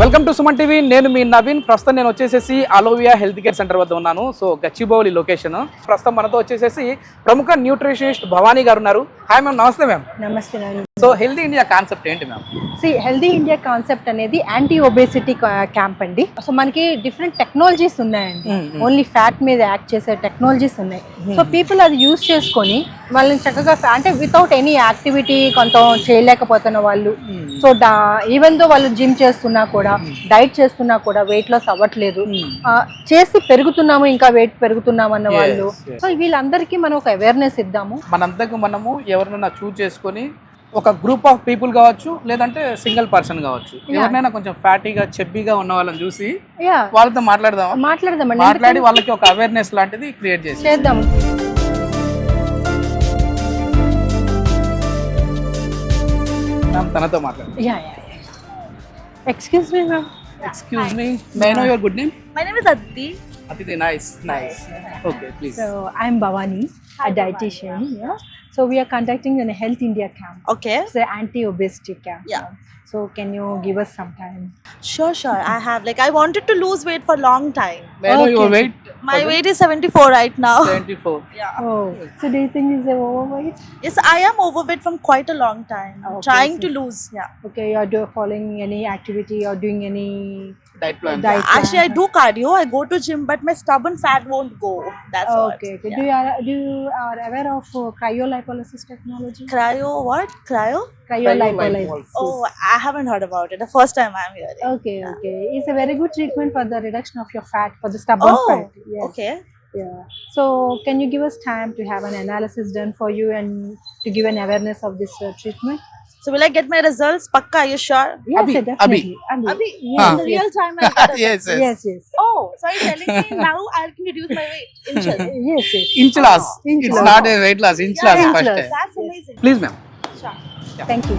Welcome to Suman TV. నేను మీ నవీన్. ప్రస్తుతం నేను వచ్చేసేసి అలోవియా హెల్త్ కేర్ సెంటర్ వద్ద ఉన్నాను. So Gachibowli location. ప్రస్తుతం మనతో వచ్చేసేసి ప్రముఖ న్యూట్రిషనిస్ట్ భవానీ గారు ఉన్నారు. Hi ma'am. నమస్తే మ్యామ్. నమస్తే Nani. So healthy India concept ఏంటి మ్యామ్? హెల్దీ ఇండియా కాన్సెప్ట్ అనేది యాంటీ ఒబేసిటీ క్యాంప్ అండి. సో మనకి డిఫరెంట్ టెక్నాలజీస్ ఉన్నాయండి. ఓన్లీ ఫ్యాట్ మీద యాక్ట్ చేసే టెక్నాలజీస్ ఉన్నాయి. సో పీపుల్ అది యూజ్ చేసుకొని వాళ్ళని చక్కగా అంటే వితౌట్ ఎనీ యాక్టివిటీ కొంత చేయలేకపోతున్న వాళ్ళు, సో ఈవెన్ దో వాళ్ళు జిమ్ చేస్తున్నా కూడా డైట్ చేస్తున్నా కూడా వెయిట్ లాస్ అవ్వట్లేదు, చేసి పెరుగుతున్నాము ఇంకా వెయిట్ పెరుగుతున్నాము అన్న వాళ్ళు, సో వీళ్ళందరికీ మనం ఒక అవేర్నెస్ ఇద్దాము. మనంతకు మనము ఎవరినైనా చూస్ చేసుకొని ఒక గ్రూప్ ఆఫ్ పీపుల్ కావచ్చు, లేదంటే సింగిల్ పర్సన్ కావచ్చు, ఎవరినైనా కొంచెం ఫ్యాటీగా చెబ్బీగా ఉన్న వాళ్ళని చూసి వాళ్ళతో మాట్లాడి వాళ్ళకి ఒక అవేర్నెస్ లాంటిది క్రియేట్ చేద్దాం. తనతో మాట్లాడండి. Excuse me, ma'am. Excuse me. May I know your good name? My name is Aditi. Aditi, nice. Okay, please. So I'm Bhavani, a dietitian. Yeah. So we are conducting a Health India camp. Okay. It's an anti-obesity camp. Yeah. So can you give us some time? Sure. I wanted to lose weight for a long time. May I know your weight? My weight is 74 right now. 74. Yeah. Oh, so do you think is overweight? Yes, I am overweight from quite a long time. I'm trying to lose. Yeah. Okay, you are following any activity or doing any Diet plan. Actually, I do cardio. I go to gym, but my stubborn fat won't go. That's all. Okay. Yeah. Do you are aware of cryolipolysis technology? Cryo what? Cryo? Cryolipolysis. Oh, I haven't heard about it. The first time I'm hearing. Okay. It's a very good treatment for the reduction of your fat, for the stubborn fat. Yes. Okay. Yeah. So can you give us time to have an analysis done for you and to give an awareness of this treatment? So will I get my results? Pakka, are you sure? Yes, Abhi. definitely. Abhi, Yes, in the real time I get Yes. Yes. Oh, so are you telling me now I can reduce my weight? Inches. Yes. Inch loss. Inch It's loss. not a weight loss. Inch loss inch first loss. time. That's amazing. Please, ma'am. Sure. Thank you.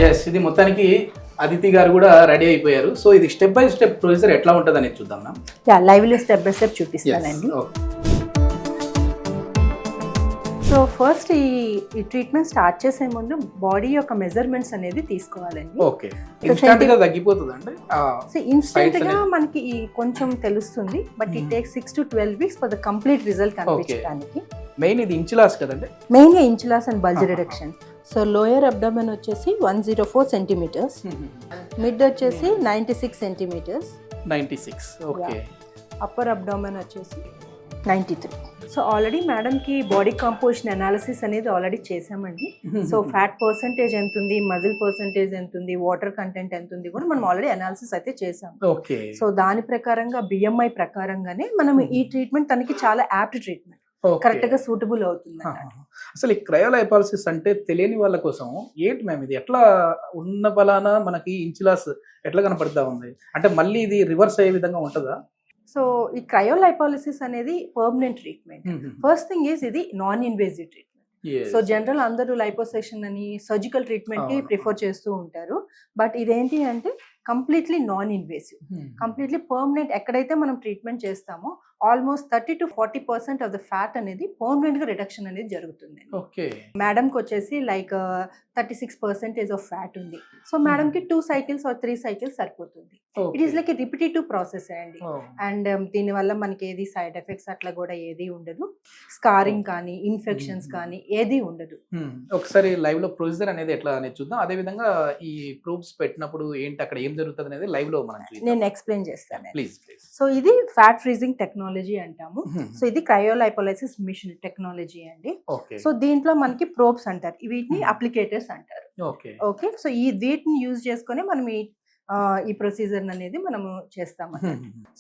Yes, ఇది మొత్తానికి అదితి గారు కూడా ready అయిపోయారు. So ఇది step by step procedure ఎట్లా ఉంటుంది అనేది చూద్దాం మ్యామ్. లైవ్లో స్టెప్ బై స్టెప్ చూపిస్తానండి. సో ఫస్ట్ ఈ ట్రీట్మెంట్ స్టార్ట్ చేసే ముందు బాడీ యొక్క మెజర్మెంట్స్ అనేది తీసుకోవాలండి. ఓకే, ఇన్స్టెంట్ గా తగ్గిపోతుంది అంటే సో ఇన్స్టెంట్ గా మనకి కొంచెం తెలుస్తుంది, but it take 6 to 12 weeks for the complete result కనిపించడానికి. మెయిన్ ఇది ఇంచ్ లాస్ కదండి, మెయిన్ గా inch loss and bulge reduction. So lower abdomen వచ్చేసి 104 సెంటీమీటర్స్, మిడ్ వచ్చేసి 96 సెంటీమీటర్స్, 96. ఓకే. అప్పర్ అబ్డామెన్ వచ్చేసి 93. సో ఆల్రెడీ మేడంకి బాడీ కంపోజిషన్ అనాలిసిస్ అనేది already చేసామండి. సో ఫ్యాట్ పర్సంటేజ్ ఎంత ఉంది, మజిల్ పర్సంటేజ్ ఎంత ఉంది, వాటర్ కంటెంట్ ఎంత ఉంది కూడా మనం ఆల్రెడీ అనాలిసిస్ అయితే చేసాం. ఓకే. సో దాని ప్రకారంగా BMI ప్రకారంగానే మనం ఈ ట్రీట్మెంట్ తనకి చాలా యాప్ట్ ట్రీట్మెంట్, కరెక్ట్ గా సూటబుల్ అవుతుంది. అసలు ఈ క్రయోలైపాలసిస్ అంటే తెలియని వాళ్ళ కోసం ఏంటి మ్యామ్, ఇది ఎట్లా ఉన్న బలానా మనకి ఇంచ్ లాస్ ఎట్లా కనపడతా ఉంది అంటే మళ్ళీ ఇది రివర్స్ అయ్యే విధంగా ఉంటుందా? సో ఈ క్రయోలైపాలిసిస్ అనేది permanent treatment. First thing is ఇది non invasive treatment. So general అందరూ లైపోసెషన్ అని సర్జికల్ ట్రీట్మెంట్ కి ప్రిఫర్ చేస్తూ ఉంటారు, బట్ ఇదేంటి అంటే completely non invasive, completely permanent. ఎక్కడైతే మనం ట్రీట్మెంట్ చేస్తామో almost 30 to 40% of the fat అనేది పర్మనెంట్ గా రిడక్షన్ అనేది జరుగుతుంది. మేడం కి వచ్చేసి లైక్ 36% ఆఫ్ ఫ్యాట్ ఉంది. సో మేడం కి 2 cycles or 3 cycles సరిపోతుంది. It is like repetitive process అండి. అండ్ దీని వల్ల మనకి ఏది సైడ్ ఎఫెక్ట్స్ అట్లా కూడా ఏది ఉండదు, స్కారింగ్ కానీ ఇన్ఫెక్షన్స్ కానీ ఏది ఉండదు. ఒకసారి లైవ్ లో ప్రొసీజర్ అనేది ఎట్లా అనేది చూద్దాం. అదే విధంగా ఈ ప్రూఫ్స్ పెట్టినప్పుడు ఏంటి అక్కడ ఏం జరుగుతుంది అనేది లైవ్ లో నేను ఎక్స్ప్లెయిన్ చేస్తాను. ప్లీజ్. సో ఇది ఫ్యాట్ ఫ్రీజింగ్ టెక్నాలజీ అంటాము. సో ఇది క్రయోలైపోలైసిస్ మిషన్ టెక్నాలజీ అండి. సో దీంట్లో మనకి ప్రోబ్స్ అంటారు, వీటిని అప్లికేటర్స్ అంటారు. ఓకే. సో ఈ వీటిని యూజ్ చేసుకొని మనం ఈ ప్రొసీజర్ అనేది మనము చేస్తాము.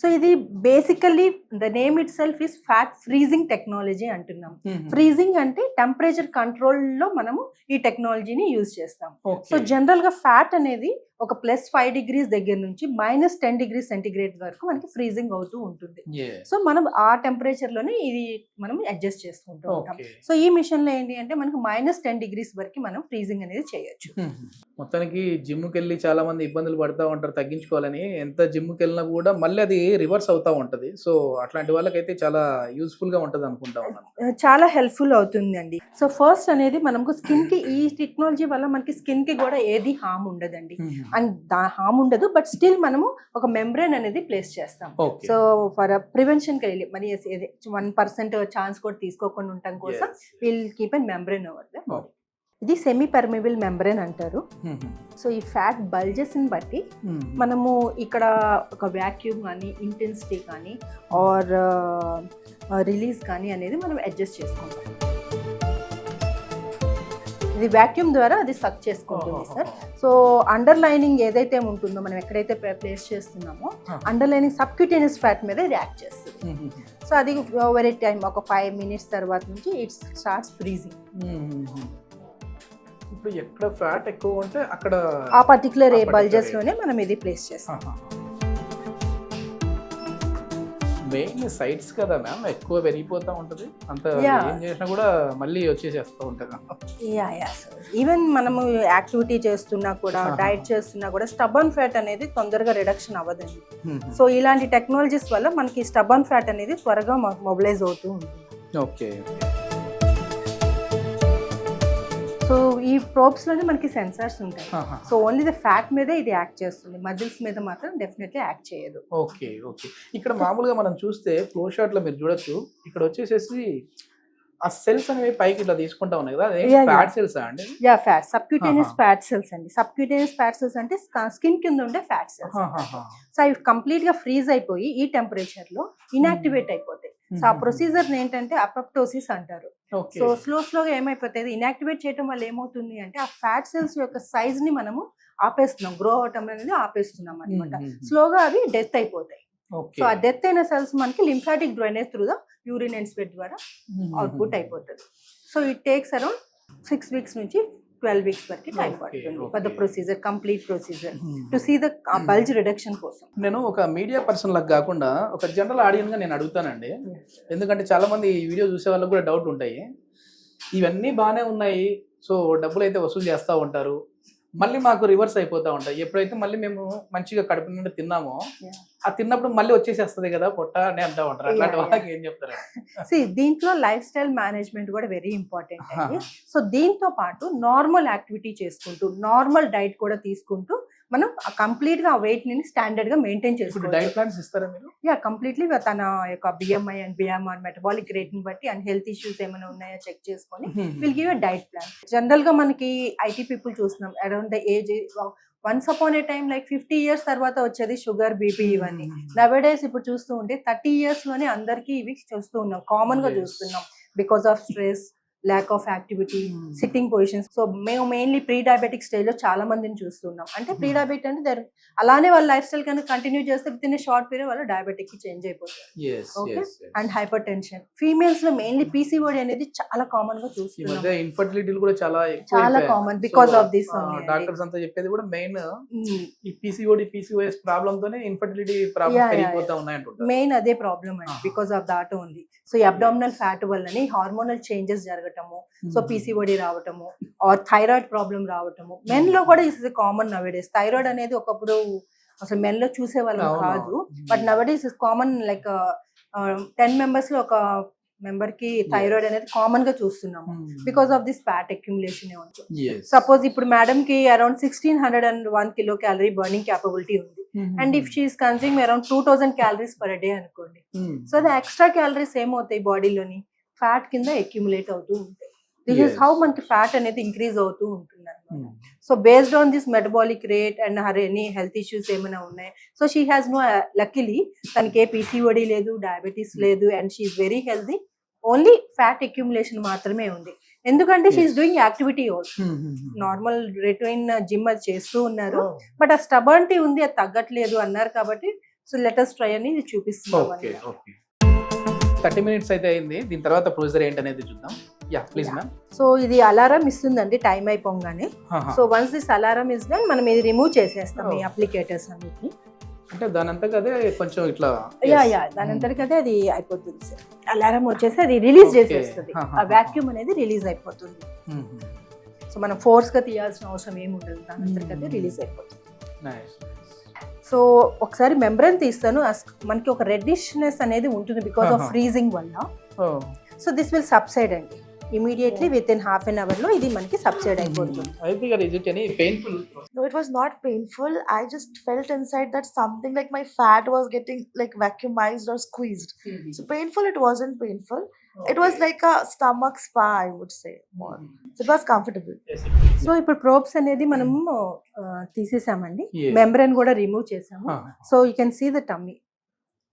సో ఇది basically the name it self is fat freezing technology అంటున్నాం. ఫ్రీజింగ్ అంటే టెంపరేచర్ కంట్రోల్ లో మనము ఈ టెక్నాలజీని యూజ్ చేస్తాం. సో జనరల్ గా ఫ్యాట్ అనేది ఒక +5 degrees దగ్గర నుంచి -10 degrees సెంటిగ్రేడ్ వరకు మనకి ఫ్రీజింగ్ అవుతూ ఉంటుంది. సో మనం ఆ టెంపరేచర్ లోనే ఇది మనం అడ్జస్ట్ చేసుకుంటూ ఉంటాం. సో ఈ మిషన్ లో ఏంటి అంటే మనకు -10 degrees వరకు మనం ఫ్రీజింగ్ అనేది చేయొచ్చు. మొత్తానికి జిమ్ కి వెళ్ళి చాలా మంది ఇబ్బందులు పడతా ఉంటారు తగ్గించుకోవాలని. ఎంత జిమ్ కి వెళ్ళినా కూడా మళ్ళీ అది రివర్స్ అవుతా ఉంటది. సో అట్లాంటి వాళ్ళకైతే చాలా యూస్ఫుల్ గా ఉంటది అనుకుంటా ఉన్నాను. చాలా హెల్ప్ఫుల్ అవుతుందండి. సో ఫస్ట్ అనేది మనకు స్కిన్ కి ఈ టెక్నాలజీ వల్ల మనకి స్కిన్ కి కూడా ఏది హామ్ ఉండదండి. అండ్ హామ్ ఉండదు, బట్ స్టిల్ మనము ఒక మెంబ్రేన్ అనేది ప్లేస్ చేస్తాం. సో ఫర్ ప్రివెన్షన్ కి వెళ్ళి మరి 1% ఛాన్స్ కూడా తీసుకోకుండా ఉండటం కోసం will keep N membrane over the body. ఇది సెమీ పర్మిబుల్ మెంబ్రేన్ అంటారు. సో ఈ ఫ్యాట్ బల్జెస్ ని బట్టి మనము ఇక్కడ ఒక వ్యాక్యూమ్ కానీ ఇంటెన్సిటీ కానీ ఆర్ రిలీజ్ కానీ అనేది మనం అడ్జస్ట్ చేసుకుంటాం. ఇది వ్యాక్యూమ్ ద్వారా అది సక్ చేసుకుంటుంది సార్. సో అండర్ లైనింగ్ ఏదైతే ఉంటుందో మనం ఎక్కడైతే ప్లేస్ చేస్తున్నామో అండర్ లైనింగ్ సబ్క్యూటేనియస్ ఫ్యాట్ మీద ఇది యాక్ట్ చేస్తుంది. సో అది ఓవర్ ఏ టైం ఒక 5 minutes తర్వాత నుంచి ఇట్స్ స్టార్ట్స్ ఫ్రీజింగ్. ఇప్పుడు ఎక్కడ ఫ్యాట్ ఎక్కువ ఉంటే అక్కడ ఆ పర్టికులర్ ఏ బల్జెస్ లోనే మనం ఇది ప్లేస్ చేస్తాం. మెయిన్ సైడ్స్ కదా మ్యామ్ ఎక్కువ పెరిగిపోతా ఉంటది. అంత ఏం చేసినా కూడా మళ్ళీ వచ్చేసేస్తూ ఉంటది. ఈవెన్ మనము యాక్టివిటీ చేస్తున్నా కూడా డైట్ చేస్తున్నా కూడా స్టబర్న్ ఫ్యాట్ అనేది తొందరగా రిడక్షన్ అవ్వదండి. సో ఇలాంటి టెక్నాలజీస్ వల్ల మనకి స్టబర్న్ ఫ్యాట్ అనేది త్వరగా మొబిలైజ్ అవుతూ ఉంటుంది. ఓకే. సో ఈ ప్రోబ్స్ లోనే మనకి సెన్సార్స్ ఉంటాయి. సో ఓన్లీ ద ఫ్యాట్ మీదే ఇది యాక్ట్ చేస్తుంది, మజిల్స్ మీద మాత్రం డెఫినెట్లీ యాక్ట్ చేయదు. ఓకే. ఇక్కడ మామూలుగా మనం చూస్తే ఫ్లో షాట్ లో మీరు చూడొచ్చు, ఇక్కడ వచ్చేసేసి ఆ సెల్స్ అనేవి పైకి ఇట్లా తీసుకుంటా ఉన్నాయి కదా, ఫ్యాట్ సెల్స్ అండి? ఫ్యాట్ సబ్క్యూటేనియస్ ఫ్యాట్ సెల్స్ అండి. సబ్క్యూటేనియస్ ఫ్యాట్ సెల్స్ అంటే స్కిన్ కింద ఉండే ఫ్యాట్ సెల్స్. సో అవి కంప్లీట్ గా ఫ్రీజ్ అయిపోయి ఈ టెంపరేచర్ లో ఇన్యాక్టివేట్ అయిపోతాయి. సో ఆ ప్రొసీజర్ ఏంటంటే అపోప్టోసిస్ అంటారు. సో స్లోగా ఏమైపోతుంది, ఇన్యాక్టివేట్ చేయడం వల్ల ఏమవుతుంది అంటే ఆ ఫ్యాట్ సెల్స్ యొక్క సైజ్ ని మనము ఆపేస్తున్నాం, గ్రో అవటం అనేది ఆపేస్తున్నాం అనమాట. స్లోగా అవి డెత్ అయిపోతాయి. సో ఆ డెత్ అయిన సెల్స్ మనకి lymphatic drainage through the urine and sweat ద్వారా అవుట్పుట్ అయిపోతుంది. So it takes around 6 weeks నుంచి 12 weeks వరకు టైం పడుతుంది for the procedure, complete procedure to see the bulge reduction కోసం. నేను ఒక మీడియా పర్సన్ లాగా కాకుండా ఒక జనరల్ ఆడియన్స్ గా నేను అడుగుతానండి, ఎందుకంటే చాలా మంది ఈ వీడియో చూసే వాళ్ళకి కూడా డౌట్ ఉంటాయి. ఇవన్నీ బాగానే ఉన్నాయి, సో డబ్బులు అయితే వసూలు చేస్తూ ఉంటారు, మళ్ళీ మాకు రివర్స్ అయిపోతూ ఉంటాయి. ఎప్పుడైతే మళ్ళీ మేము మంచిగా కడుపు నుండి తిన్నామో ఆ తిన్నప్పుడు మళ్ళీ వచ్చేసేస్తుంది కదా పొట్ట అని అంటూ ఉంటారు. అట్లాంటి వాళ్ళకి ఏం చెప్తారు? దీంట్లో లైఫ్ స్టైల్ మేనేజ్మెంట్ కూడా వెరీ ఇంపార్టెంట్ అండి. సో దీంతో పాటు నార్మల్ యాక్టివిటీ చేసుకుంటూ నార్మల్ డైట్ కూడా తీసుకుంటూ మనం కంప్లీట్ గా వెయిట్ ని స్టాండర్డ్ గా మెయింటైన్ చేసుకోవాలి. డైట్ ప్లాన్స్ ఇస్తారా మీరు? కంప్లీట్లీ తన యొక్క BMI and BMR metabolic rate ని బట్టి అండ్ హెల్త్ ఇష్యూస్ ఏమైనా ఉన్నాయో చెక్ చేసుకొని will give a diet plan. General గా మనకి ఐటీ పీపుల్ చూస్తున్నాం around the age once upon A time like 50 years తర్వాత వచ్చేది షుగర్, బీపీ ఇవన్నీ. నవేడేస్ ఇప్పుడు చూస్తూ ఉంటే 30 years లోనే అందరికీ ఇవి చూస్తూ ఉన్నాం, కామన్ గా చూస్తున్నాం because of stress, lack of activity, sitting positions. So మేము మెయిన్లీ ప్రీ డయాబెటిక్ స్టేజ్ లో చాలా మందిని చూస్తున్నాం. అంటే ప్రీ డయాబెటిక్ అంటే అలానే వాళ్ళ లైఫ్ స్టైల్ కనుక కంటిన్యూ చేస్తే విత్ ఇన్ షార్ట్ పీరియడ్ వాళ్ళు డయాబెటిక్ కి చేంజ్ అయిపోతారు. Okay. And hyper tension females లో మెయిన్లీ పీసీఓడి అనేది చాలా కామన్ గా చూస్తున్నాం. ఇన్ఫర్టిలిటీ కూడా చాలా common because of this. Doctors అంతా చెప్పేది కూడా మెయిన్ ఈ పీసీఓడి పీసీఓఎస్ ప్రాబ్లమ్ తోనే ఇన్ఫర్టిలిటీ ప్రాబ్లమ్స్ పెరిగిపోతా ఉన్నాయి అంటారు. మెయిన్ అదే ప్రాబ్లమ్ అండి, because of that only. So abdominal fat వల్లనే హార్మోనల్ చేంజెస్ జరగటము, సో పీసీఓడి రావటము ఆర్ థైరాయిడ్ ప్రాబ్లం రావటము. మెన్ లో కూడా ఇస్ కామన్ నవేడేస్. థైరాయిడ్ అనేది ఒకప్పుడు అసలు మెన్ లో చూసే వాళ్ళం కాదు, but nowadays is common. Like 10 members లో ఒక మెంబర్ కి థైరాయిడ్ అనేది కామన్ గా చూస్తున్నాము because of this fat accumulation. Suppose ఇప్పుడు మేడం కి అరౌండ్ 1601 kilocalorie బర్నింగ్ క్యాపబిలిటీ ఉంది, and if she is consuming around 2000 calories per day అనుకోండి. సో ద ఎక్స్ట్రా క్యాలరీస్ ఏమవుతాయి బాడీలోని ఫ్యాట్ కింద అక్యుములేట్ అవుతూ ఉంటాయి. దిస్ ఇస్ హౌ మనకి ఫ్యాట్ అనేది ఇంక్రీజ్ అవుతూ ఉంటుంది అనమాట. So based on this metabolic rate and her any health issues ఏమైనా ఉన్నాయి. So she has no, luckily తనకి ఏ పీసీఓడి లేదు, డయాబెటీస్ లేదు, and she is very healthy. Only fat accumulation మాత్రమే ఉంది, ఎందుకంటే she is doing activity also. Normal routine gym అది చేస్తూ ఉన్నారు, బట్ ఆ స్టబర్నిటీ ఉంది, అది తగ్గట్లేదు అన్నారు కాబట్టి సో లెట్ us ట్రై అని చూపిస్తున్నాం. 30 minutes అయితే అయింది, దీని తర్వాత ప్రొసీజర్ ఏంటనేది చూద్దాం. Yeah please ma'am. సో ఇది అలారం ఇస్తుందండి టైం అయిపోగానే. So once this alarm is done మనం ఇది రిమూవ్ చేసేస్తాం ఈ అప్లికేటర్స్ అన్నిటిని. అంటే దాని అంతగా అదే కొంచెం ఇట్లా యా దాని అంతటికి అదే అది అయిపోతుంది సార్. అలారం వచ్చేసి అది రిలీజ్ చేసేస్తుంది, ఆ వాక్యూమ్ అనేది రిలీజ్ అయిపోతుంది. సో మనం ఫోర్స్ గా తీయాల్సిన అవసరం ఏమి ఉండదు, దాని అంతటికి అదే రిలీజ్ అయిపోతుంది. సో ఒకసారి మెంబ్రెన్ తీస్తాను, మనకి ఒక రెడ్డిష్నెస్ అనేది ఉంటుంది బికాస్ ఆఫ్ ఫ్రీజింగ్ వల్ల. సో దిస్ విల్ సబ్సైడ్ అండి immediately within half an hour లో ఇది మనకి సబ్సైడ్ అయిపోతుంది. I think is it any painful? No, it was not painful. I just felt inside that something like my fat was getting like vacuumized or squeezed. So painful, it wasn't painful. It was like a stomach spa, I would say more. So it was comfortable. So ఇప్పుడు probes అనేది మనము తీసేసామండి, membrane కూడా remove చేసాము. So you can see the tummy.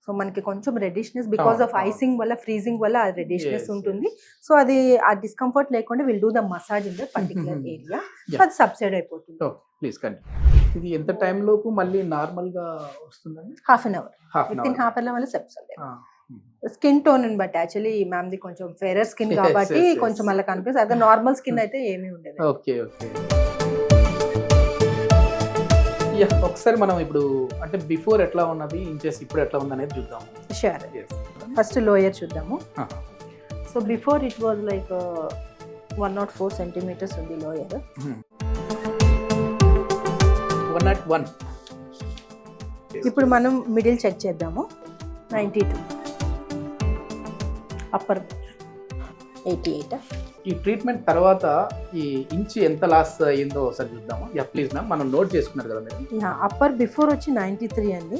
So మనకి కొంచెం reddishness because of icing వల్ల freezing వల్ల ఆ రెడిష్నెస్ ఉంటుంది. సో అది ఆ డిస్కంఫర్ట్ లేకుండా will do the massage in the particular area, అది సబ్సైడ్ అయిపోతుంది. Please continue. ఇది ఎంత టైం లోపు మళ్ళీ నార్మల్ గా వస్తుందండి? Half an hour, within half an hour subside. Skin tone అని బట్టి యాక్చువల్లీ మ్యామ్ ది కొంచెం ఫెయిరర్ స్కిన్ కాబట్టి కొంచెం అలా కనిపిస్తుంది, అదే నార్మల్ స్కిన్ అయితే ఏమీ ఉండదు. Okay okay. ఒకసారి మనం ఇప్పుడు అంటే బిఫోర్ ఎట్లా ఉన్నది ఇంచెస్ ఇప్పుడు ఎట్లా ఉంది అనేది చూద్దాం. షూర్. ఫస్ట్ లోయర్ చూద్దాము. So before it was like 104 centimetres ఉంది లోయర్. 101. ఇప్పుడు మనం మిడిల్ చెక్ చేద్దాము. 92. అప్పర్ 88. ఈ ట్రీట్మెంట్ తర్వాత ఈ ఇంచ్ ఎంత లాస్ అయ్యిందో ఒకసారి చూద్దాము. Yeah please ma'am. మనం నోట్ చేసుకున్నారు కదా మీరు. అప్పర్ బిఫోర్ వచ్చి 93 అండి,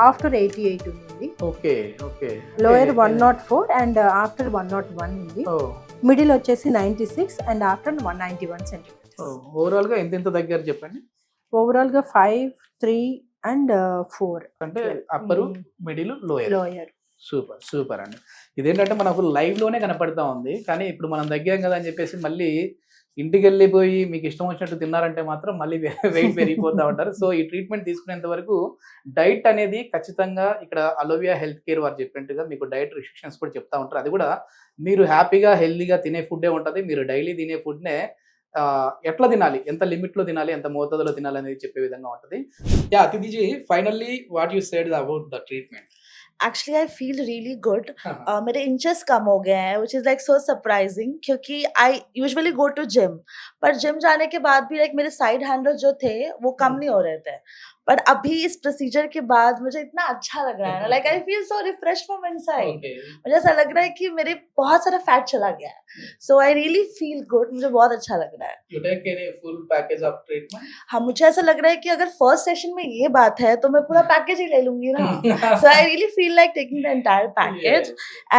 ఆఫ్టర్ 88 ఉంది. Okay okay. Lower 104 and after 101 ఉంది. మిడిల్ వచ్చేసి 96 అండ్ ఆఫ్టర్ 191 సెంటీమీటర్స్. ఓవరాల్ గా ఎంత దగ్గర చెప్పండి. ఓవరాల్ గా 5, 3 అండ్ 4 అంటే upper middle lower. Super super అండి. ఇదేంటంటే మనకు లైవ్ లోనే కనపడతా ఉంది, కానీ ఇప్పుడు మనం దగ్గర కదా అని చెప్పేసి మళ్ళీ ఇంటికి వెళ్ళిపోయి మీకు ఇష్టం వచ్చినట్టు తిన్నారంటే మాత్రం మళ్ళీ వెయిట్ పెరిగిపోతూ ఉంటారు. సో ఈ ట్రీట్మెంట్ తీసుకునేంత వరకు డైట్ అనేది ఖచ్చితంగా ఇక్కడ అలోవియా హెల్త్ కేర్ వారు చెప్పినట్టుగా మీకు డైట్ రిస్ట్రిక్షన్స్ కూడా చెప్తా ఉంటారు. అది కూడా మీరు హ్యాపీగా హెల్తీగా తినే ఫుడ్డే ఉంటుంది. మీరు డైలీ తినే ఫుడ్నే ఎట్లా తినాలి, ఎంత లిమిట్లో తినాలి, ఎంత మోతాదులో తినాలి అనేది చెప్పే విధంగా ఉంటుంది. Yeah Atithiji, finally what you said about the treatment? Actually, I feel really good. मेरे inches कम हो गए हैं, which is like so surprising, क्योंकि I usually go to gym, पर gym जाने के बाद भी like मेरे side handle जो थे वो कम नहीं हो रहे थे. पर अभी इस प्रोसीजर के बाद मुझे इतना अच्छा लग रहा है ना, like I feel so refreshed from inside. मुझे ऐसा लग रहा है कि मेरे बहुत सारा फैट चला गया है. So I really feel good. मुझे बहुत अच्छा लग रहा है. You take any full package of treatment? हाँ, मुझे ऐसा लग रहा है कि अगर फर्स्ट सेशन में ये बात है तो मैं पूरा पैकेज ही ले लूंगी ना. So I really feel like taking the entire package,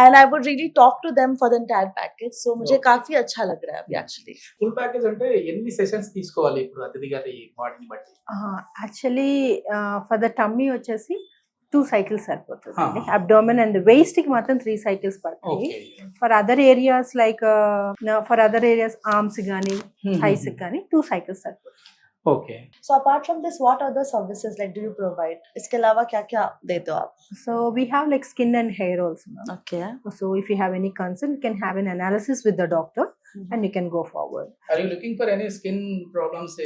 and I would really talk to them for the entire package. So मुझे काफी अच्छा लग रहा है अभी actually. Full package అంటే ఎన్ని సెషన్స్ తీసుకోవాలి ఇప్పుడు అతిథి గారి బాడీని బట్టి? యాక్చువల్లీ ఫర్ ద టమ్మీ వచ్చేసి 2 సైకిల్స్ సరిపోతుంది. అబ్డోమెన్ అండ్ వేస్ట్ కి మాత్రం 3 సైకిల్స్ పడతాయి. For other areas like arms కానీ థైస్ కానీ 2 సైకిల్స్ సరిపోతుంది. Okay. So apart from this, what other services like do you provide? इसके अलावा क्या-क्या देते हो आप? So we have like skin and hair also. Okay. So if you have any concern, you can have an analysis with the doctor and you can go forward. Are you looking for any skin problems?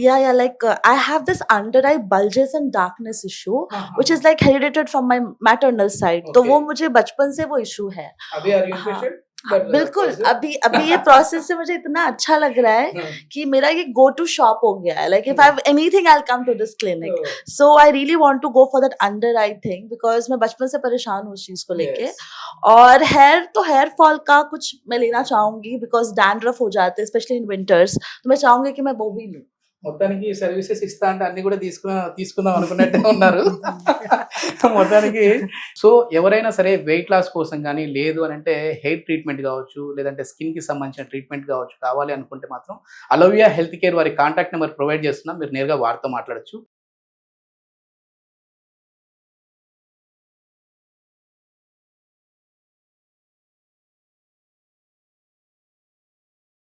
Yeah, like I have this under eye bulges and darkness issue, which is like heredited from my maternal side. तो वो मुझे बचपन से वो issue है. अभी are you interested? बिल्कुल. अभी ये प्रोसेस से मुझे इतना अच्छा लग रहा है कि मेरा ये गो टू शॉप हो गया है. Like if I have anything, I'll come to this clinic. So I really want to go for that under eye thing because मैं बचपन से परेशान हूँ उस चीज को लेके. और हेयर फॉल का कुछ मैं लेना चाहूंगी because dandruff हो जाते हैं especially in winters. तो मैं चाहूंगी कि मैं वो भी लूँ. మొత్తానికి సర్వీసెస్ ఇస్తా అంటే అన్ని కూడా తీసుకుందాం అనుకున్నట్టే ఉన్నారు మొత్తానికి. సో ఎవరైనా సరే వెయిట్ లాస్ కోసం కానీ లేదు అని అంటే హెయిర్ ట్రీట్మెంట్ కావచ్చు, లేదంటే స్కిన్ కి సంబంధించిన ట్రీట్మెంట్ కావచ్చు కావాలి అనుకుంటే మాత్రం అలోవియా హెల్త్ కేర్ వారి కాంటాక్ట్ నెంబర్ ప్రొవైడ్ చేస్తున్నాం. మీరు నేరుగా వారితో మాట్లాడచ్చు.